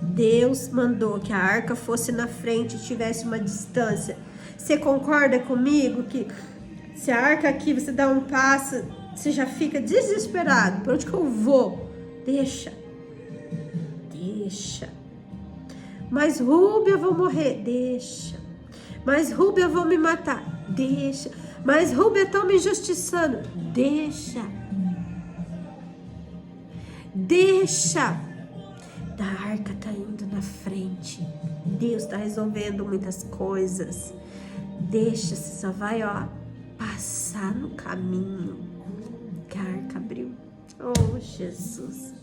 Deus mandou que a arca fosse na frente e tivesse uma distância. Você concorda comigo que se a arca aqui, você dá um passo, você já fica desesperado. Por onde que eu vou? Deixa. Mas Rúbia, eu vou morrer. Deixa. Mas Rúbia, eu vou me matar. Deixa. Mas Rúbia, estão me injustiçando. Deixa. A arca tá indo na frente. Deus tá resolvendo muitas coisas. Deixa, você só vai, passar no caminho que a arca abriu. Oh, Jesus.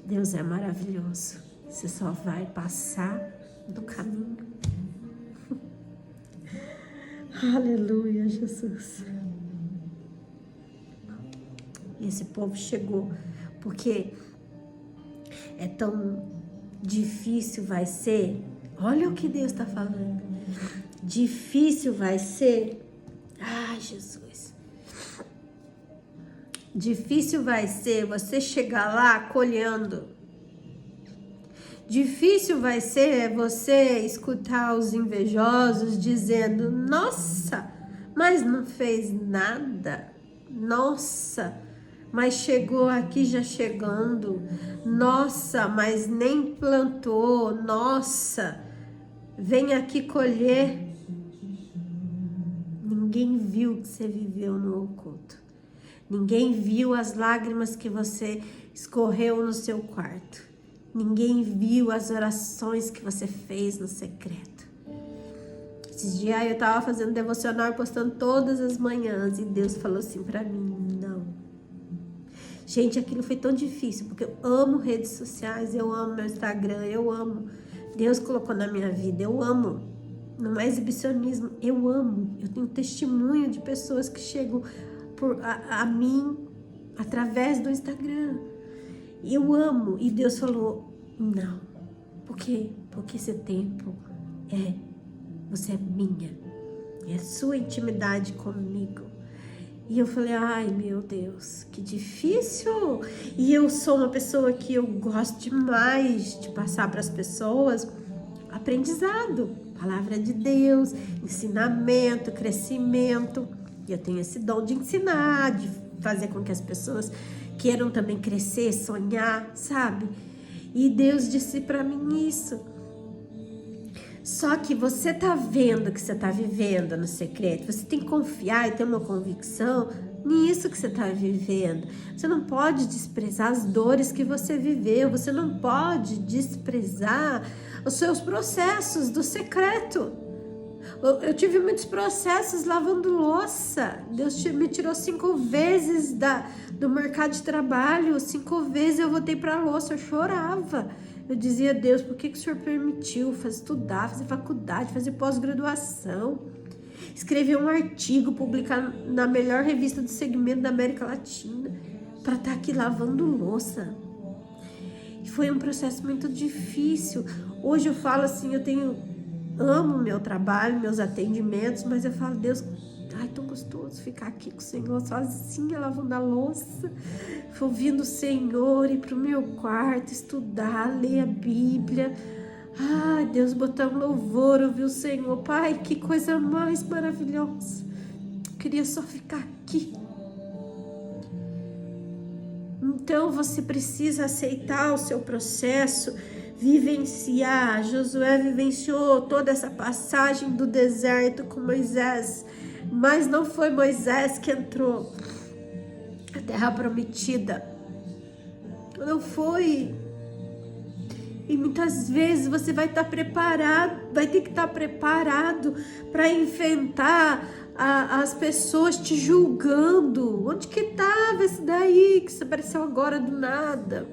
Deus é maravilhoso. Você só vai passar no caminho. Aleluia, Jesus. E esse povo chegou, porque é tão difícil vai ser. Olha o que Deus está falando. Difícil vai ser. Ai, Jesus. Difícil vai ser você chegar lá colhendo. Difícil vai ser você escutar os invejosos dizendo: nossa, mas não fez nada. Nossa, mas chegou aqui já chegando. Nossa, mas nem plantou. Nossa, vem aqui colher. Ninguém viu que você viveu no oculto. Ninguém viu as lágrimas que você escorreu no seu quarto. Ninguém viu as orações que você fez no secreto. Esses dias eu estava fazendo devocional, postando todas as manhãs, e Deus falou assim para mim: não. Gente, aquilo foi tão difícil, porque eu amo redes sociais, eu amo meu Instagram, eu amo. Deus colocou na minha vida, eu amo. Não é exibicionismo, eu amo. Eu tenho testemunho de pessoas que chegam a mim através do Instagram. Eu amo. E Deus falou: não. Por quê? Porque esse tempo você é minha. É sua intimidade comigo. E eu falei: ai, meu Deus, que difícil. E eu sou uma pessoa que eu gosto demais de passar para as pessoas aprendizado, palavra de Deus, ensinamento, crescimento. E eu tenho esse dom de ensinar, de fazer com que as pessoas queiram também crescer, sonhar, sabe? E Deus disse para mim isso. Só que você tá vendo que você tá vivendo no secreto, você tem que confiar e ter uma convicção nisso que você tá vivendo. Você não pode desprezar as dores que você viveu, você não pode desprezar os seus processos do secreto. Eu tive muitos processos lavando louça. Deus me tirou 5 vezes do mercado de trabalho. 5 vezes eu voltei para a louça. Eu chorava. Eu dizia: Deus, por que o Senhor permitiu estudar, fazer faculdade, fazer pós-graduação, escrever um artigo, publicar na melhor revista do segmento da América Latina, para estar aqui lavando louça? E foi um processo muito difícil. Hoje eu falo assim, amo meu trabalho, meus atendimentos, mas eu falo: Deus, ai, tão gostoso ficar aqui com o Senhor, sozinha, lavando a louça, ouvindo o Senhor, ir pro meu quarto, estudar, ler a Bíblia. Ai, Deus, botar um louvor, ouvir o Senhor. Pai, que coisa mais maravilhosa. Eu queria só ficar aqui. Então, você precisa aceitar o seu processo, vivenciar. Josué vivenciou toda essa passagem do deserto com Moisés, mas não foi Moisés que entrou na terra prometida. Não foi. E muitas vezes você vai estar preparado, vai ter que estar preparado para enfrentar as pessoas te julgando. Onde que estava esse daí que você apareceu agora do nada?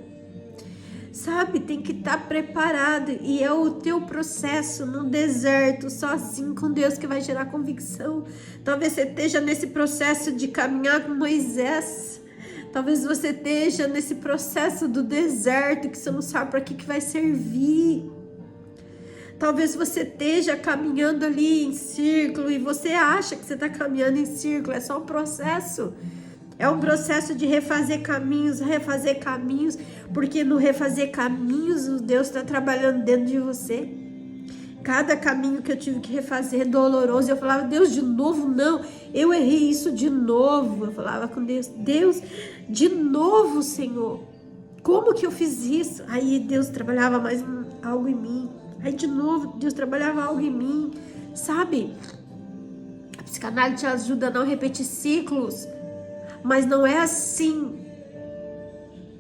Sabe, tem que estar preparado. E é o teu processo no deserto, sozinho com Deus, que vai gerar convicção. Talvez você esteja nesse processo de caminhar com Moisés. Talvez você esteja nesse processo do deserto, que você não sabe para que vai servir. Talvez você esteja caminhando ali em círculo e você acha que você está caminhando em círculo. É só um processo. É um processo de refazer caminhos, porque no refazer caminhos, Deus está trabalhando dentro de você. Cada caminho que eu tive que refazer doloroso, eu falava, Deus, de novo não, eu errei isso de novo. Eu falava com Deus, Deus, de novo, Senhor, como que eu fiz isso? Aí Deus trabalhava mais algo em mim. Aí de novo, Deus trabalhava algo em mim, sabe? A psicanálise te ajuda a não repetir ciclos, mas não é assim.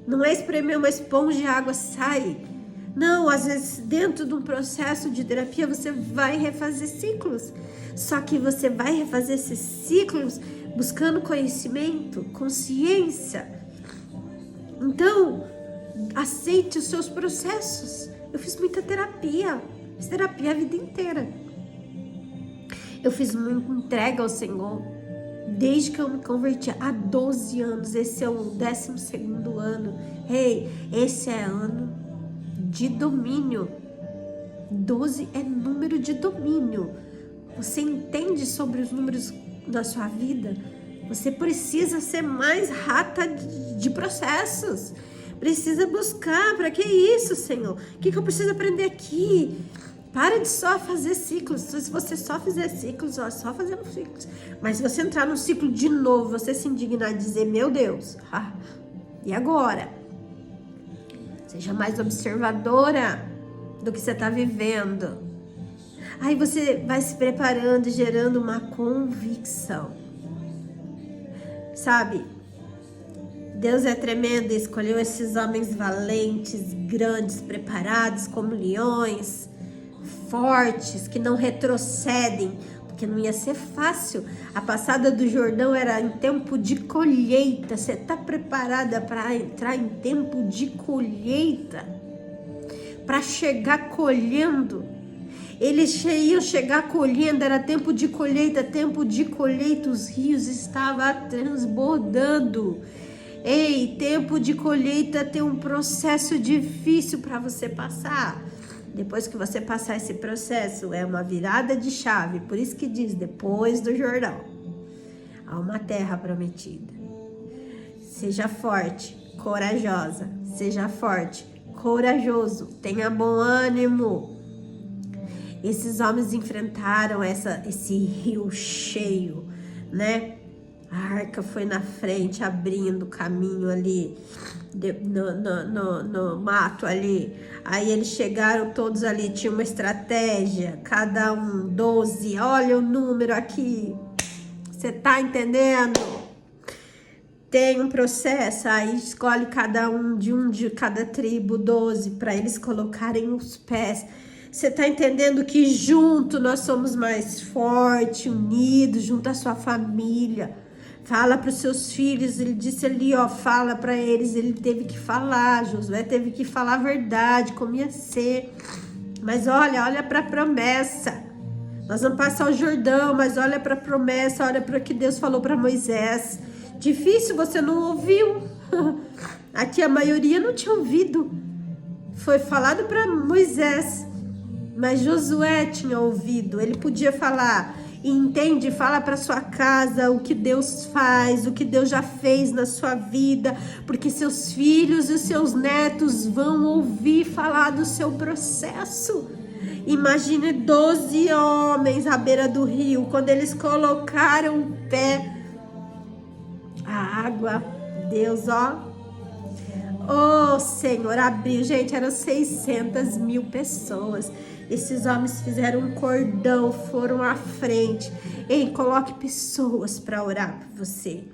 Não é espremer uma esponja e a água sai. Não, às vezes dentro de um processo de terapia você vai refazer ciclos. Só que você vai refazer esses ciclos buscando conhecimento, consciência. Então, aceite os seus processos. Eu fiz muita terapia. Fiz terapia a vida inteira. Eu fiz muita entrega ao Senhor. Desde que eu me converti há 12 anos. Esse é o 12º ano. Esse é ano de domínio. 12 é número de domínio. Você entende sobre os números da sua vida? Você precisa ser mais rata de processos. Precisa buscar. Para que isso, Senhor? O que eu preciso aprender aqui? Para de só fazer ciclos. Se você só fizer ciclos, só fazendo ciclos. Mas se você entrar no ciclo de novo, você se indignar e dizer, meu Deus, e agora? Seja mais observadora do que você está vivendo. Aí você vai se preparando, gerando uma convicção. Sabe? Deus é tremendo e escolheu esses homens valentes, grandes, preparados como leões, fortes, que não retrocedem, porque não ia ser fácil. A passada do Jordão era em tempo de colheita. Você está preparada para entrar em tempo de colheita? Para chegar colhendo? Eles iam chegar colhendo, era tempo de colheita, os rios estavam transbordando. Tempo de colheita tem um processo difícil para você passar. Depois que você passar esse processo, é uma virada de chave. Por isso que diz, depois do Jordão, há uma terra prometida. Seja forte, corajosa. Seja forte, corajoso. Tenha bom ânimo. Esses homens enfrentaram esse rio cheio, né? A arca foi na frente, abrindo caminho ali, no mato ali. Aí eles chegaram todos ali, tinha uma estratégia, cada um 12, olha o número aqui. Você tá entendendo? Tem um processo, aí escolhe cada um de cada tribo, 12, para eles colocarem os pés. Você tá entendendo que junto nós somos mais fortes, unidos, junto à sua família. Fala para os seus filhos, ele disse ali, fala para eles, ele teve que falar, Josué teve que falar a verdade, como ia ser. Mas olha para a promessa. Nós vamos passar o Jordão, mas olha para a promessa, olha para o que Deus falou para Moisés. Difícil, você não ouviu. Aqui a maioria não tinha ouvido. Foi falado para Moisés. Mas Josué tinha ouvido, ele podia falar, e entende, fala para sua casa o que Deus faz, o que Deus já fez na sua vida, porque seus filhos e seus netos vão ouvir falar do seu processo. Imagine 12 homens à beira do rio, quando eles colocaram o pé, a água, Deus, Senhor, abriu, gente, eram 600.000 pessoas. Esses homens fizeram um cordão, foram à frente. Coloque pessoas para orar por você.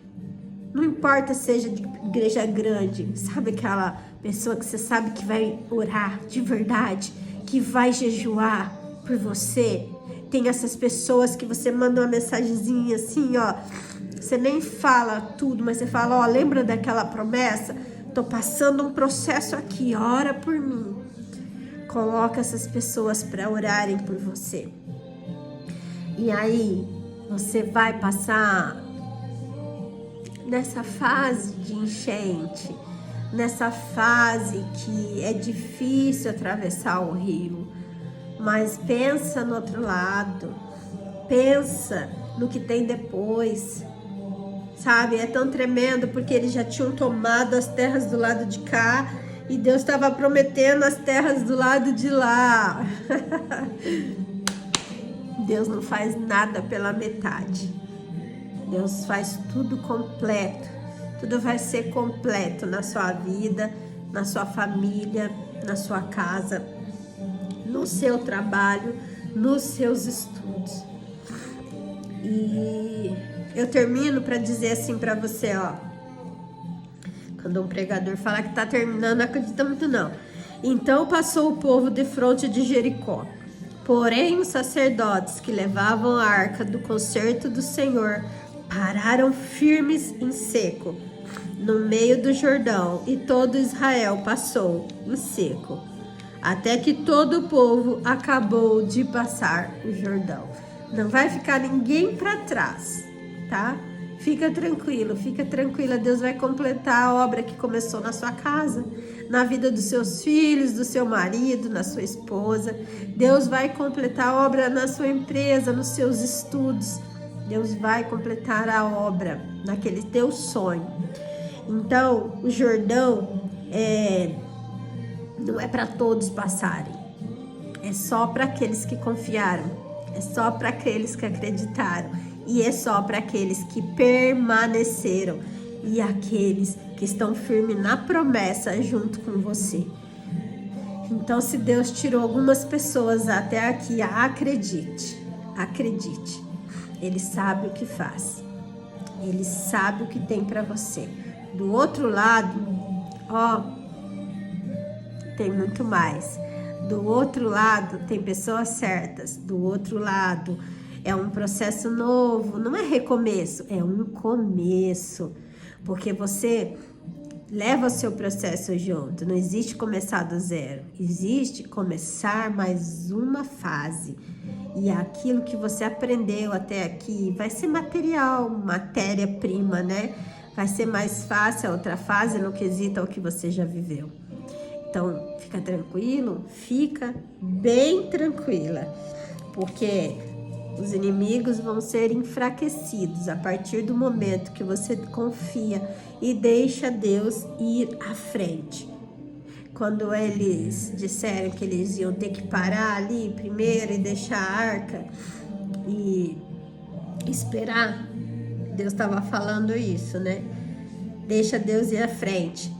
Não importa seja de igreja grande, sabe aquela pessoa que você sabe que vai orar de verdade, que vai jejuar por você. Tem essas pessoas que você manda uma mensagenzinha assim, você nem fala tudo, mas você fala, lembra daquela promessa? Tô passando um processo aqui, ora por mim. Coloca essas pessoas para orarem por você. E aí, você vai passar nessa fase de enchente, nessa fase que é difícil atravessar o rio. Mas pensa no outro lado. Pensa no que tem depois. Sabe, é tão tremendo porque eles já tinham tomado as terras do lado de cá E Deus estava prometendo as terras do lado de lá. Deus não faz nada pela metade. Deus faz tudo completo. Tudo vai ser completo na sua vida, na sua família, na sua casa, no seu trabalho, nos seus estudos. E eu termino para dizer assim para você, ó. Quando um pregador fala que tá terminando, não acredita muito não. Então passou o povo defronte de Jericó. Porém, os sacerdotes que levavam a arca do concerto do Senhor pararam firmes em seco, no meio do Jordão, e todo Israel passou em seco, até que todo o povo acabou de passar o Jordão. Não vai ficar ninguém para trás, tá? Fica tranquilo, fica tranquila. Deus vai completar a obra que começou na sua casa, na vida dos seus filhos, do seu marido, na sua esposa. Deus vai completar a obra na sua empresa, nos seus estudos. Deus vai completar a obra naquele teu sonho. Então, o Jordão não é para todos passarem. É só para aqueles que confiaram. É só para aqueles que acreditaram. E é só para aqueles que permaneceram. E aqueles que estão firmes na promessa junto com você. Então, se Deus tirou algumas pessoas até aqui, acredite. Acredite. Ele sabe o que faz. Ele sabe o que tem para você. Do outro lado, ó, tem muito mais. Do outro lado, tem pessoas certas. Do outro lado, é um processo novo. Não é recomeço, é um começo. Porque você leva o seu processo junto. Não existe começar do zero. Existe começar mais uma fase. E aquilo que você aprendeu até aqui vai ser material, matéria-prima, né? Vai ser mais fácil a outra fase no quesito ao que você já viveu. Então, fica tranquilo, fica bem tranquila, porque os inimigos vão ser enfraquecidos a partir do momento que você confia e deixa Deus ir à frente. Quando eles disseram que eles iam ter que parar ali primeiro e deixar a arca e esperar, Deus estava falando isso, né? Deixa Deus ir à frente.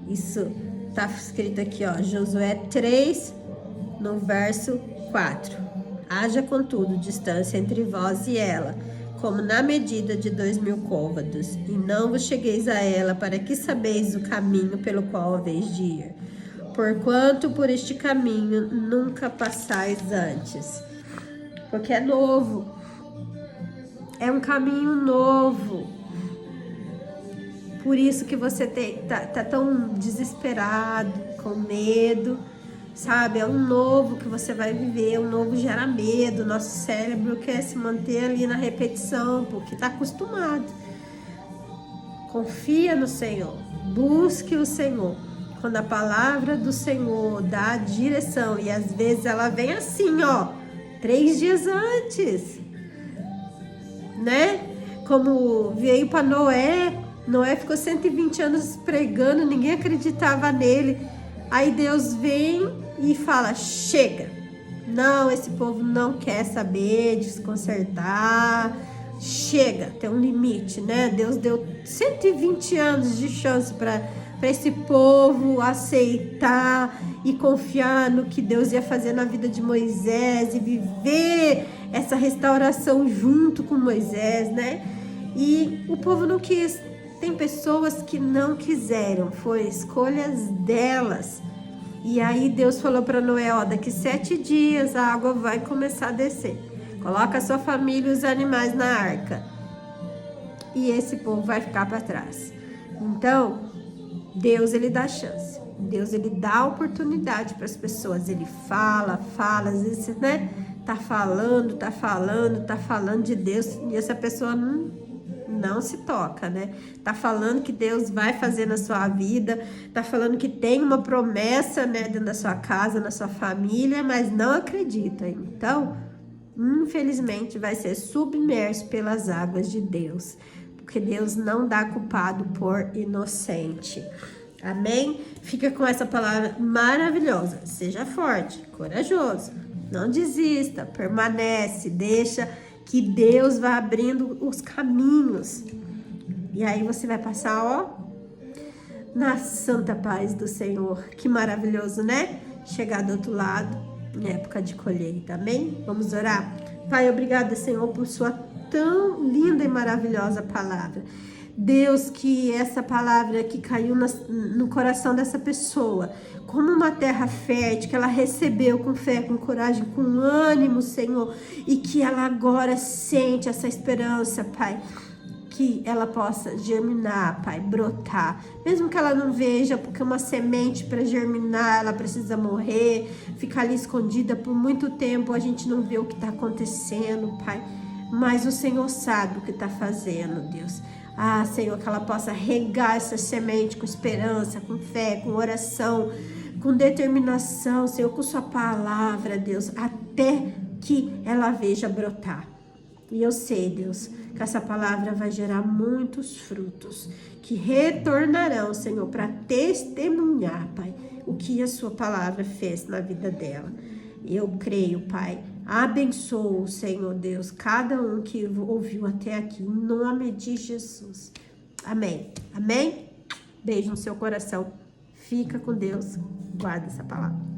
Isso está escrito aqui, ó, Josué 3, no verso 4. Haja, contudo, distância entre vós e ela, como na medida de 2000 côvados, e não vos chegueis a ela, para que sabeis o caminho pelo qual haveis de ir. Porquanto por este caminho nunca passais antes. Porque é novo. É um caminho novo. Por isso que você tá tão desesperado, com medo, sabe? É um novo que você vai viver, um novo gera medo. Nosso cérebro quer se manter ali na repetição, porque tá acostumado. Confia no Senhor, busque o Senhor. Quando a palavra do Senhor dá a direção, e às vezes ela vem assim, ó, 3 dias antes, né? Como veio para Noé. Noé ficou 120 anos pregando, ninguém acreditava nele. Aí Deus vem e fala, chega. Não, esse povo não quer saber de se consertar. Chega, tem um limite, né? Deus deu 120 anos de chance para esse povo aceitar e confiar no que Deus ia fazer na vida de Moisés e viver essa restauração junto com Moisés, né? E o povo não quis. Tem pessoas que não quiseram, foram escolhas delas. E aí Deus falou para Noé, ó, daqui 7 dias a água vai começar a descer. Coloca a sua família e os animais na arca. E esse povo vai ficar para trás. Então, Deus, ele dá chance. Deus, ele dá oportunidade para as pessoas. Ele fala, às vezes, né? Tá falando de Deus. E essa pessoa não se toca, né? Tá falando que Deus vai fazer na sua vida, tá falando que tem uma promessa, né, dentro da sua casa, na sua família, mas não acredita. Então, infelizmente, vai ser submerso pelas águas de Deus, porque Deus não dá culpado por inocente. Amém? Fica com essa palavra maravilhosa. Seja forte, corajoso. Não desista, permanece, deixa que Deus vá abrindo os caminhos. E aí você vai passar, ó, na santa paz do Senhor. Que maravilhoso, né? Chegar do outro lado, em época de colheita. Amém? Vamos orar? Pai, obrigada, Senhor, por sua tão linda e maravilhosa palavra. Deus, que essa palavra que caiu no coração dessa pessoa, como uma terra fértil, que ela recebeu com fé, com coragem, com ânimo, Senhor, e que ela agora sente essa esperança, Pai, que ela possa germinar, Pai, brotar, mesmo que ela não veja, porque uma semente para germinar, ela precisa morrer, ficar ali escondida por muito tempo, a gente não vê o que está acontecendo, Pai, mas o Senhor sabe o que está fazendo, Deus. Ah, Senhor, que ela possa regar essa semente com esperança, com fé, com oração, com determinação, Senhor, com sua palavra, Deus, até que ela veja brotar. E eu sei, Deus, que essa palavra vai gerar muitos frutos, que retornarão, Senhor, para testemunhar, Pai, o que a sua palavra fez na vida dela. Eu creio, Pai. Abençoa, Senhor Deus, cada um que ouviu até aqui, em nome de Jesus. Amém. Amém? Beijo no seu coração. Fica com Deus. Guarda essa palavra.